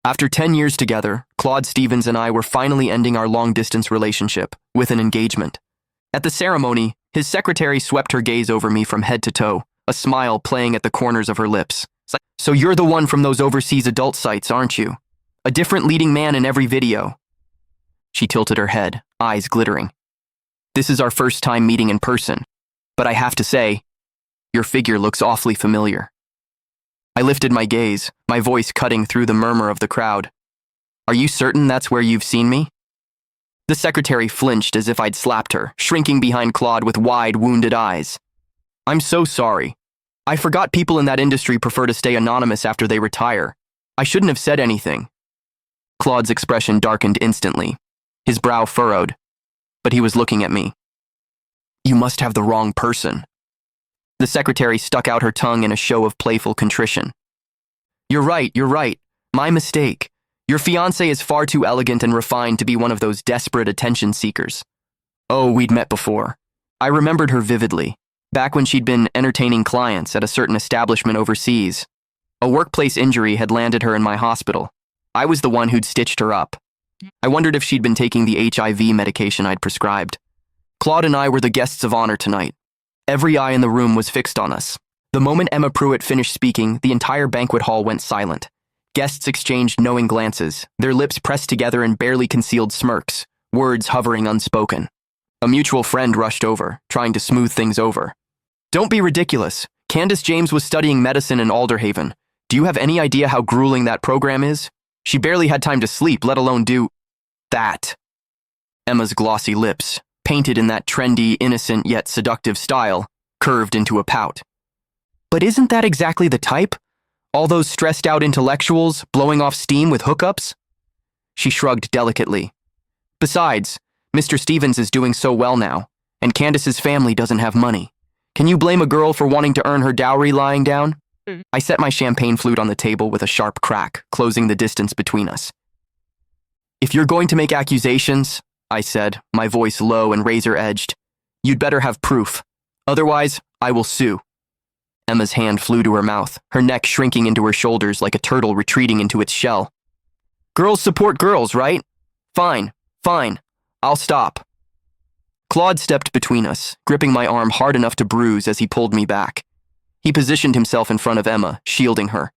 After 10 years together, Claude Stevens and I were finally ending our long-distance relationship with an engagement. At the ceremony, his secretary swept her gaze over me from head to toe, a smile playing at the corners of her lips. "So you're the one from those overseas adult sites, aren't you? A different leading man in every video." She tilted her head, eyes glittering. "This is our first time meeting in person, but I have to say, your figure looks awfully familiar." I lifted my gaze, my voice cutting through the murmur of the crowd. "Are you certain that's where you've seen me?" The secretary flinched as if I'd slapped her, shrinking behind Claude with wide, wounded eyes. "I'm so sorry. I forgot people in that industry prefer to stay anonymous after they retire. I shouldn't have said anything." Claude's expression darkened instantly, his brow furrowed, but he was looking at me. "You must have the wrong person." The secretary stuck out her tongue in a show of playful contrition. You're right. My mistake. Your fiancé is far too elegant and refined to be one of those desperate attention seekers." Oh, we'd met before. I remembered her vividly, back when she'd been entertaining clients at a certain establishment overseas. A workplace injury had landed her in my hospital. I was the one who'd stitched her up. I wondered if she'd been taking the HIV medication I'd prescribed. Claude and I were the guests of honor tonight. Every eye in the room was fixed on us. The moment Emma Pruitt finished speaking, the entire banquet hall went silent. Guests exchanged knowing glances, their lips pressed together in barely concealed smirks, words hovering unspoken. A mutual friend rushed over, trying to smooth things over. "Don't be ridiculous. Candace James was studying medicine in Alderhaven. Do you have any idea how grueling that program is? She barely had time to sleep, let alone do that." Emma's glossy lips, painted in that trendy, innocent yet seductive style, curved into a pout. "But isn't that exactly the type? All those stressed-out intellectuals blowing off steam with hookups?" She shrugged delicately. "Besides, Mr. Stevens is doing so well now, and Candace's family doesn't have money. Can you blame a girl for wanting to earn her dowry lying down?" I set my champagne flute on the table with a sharp crack, closing the distance between us. "If you're going to make accusations," I said, my voice low and razor-edged, "you'd better have proof. Otherwise, I will sue." Emma's hand flew to her mouth, her neck shrinking into her shoulders like a turtle retreating into its shell. "Girls support girls, right? Fine. I'll stop." Claude stepped between us, gripping my arm hard enough to bruise as he pulled me back. He positioned himself in front of Emma, shielding her.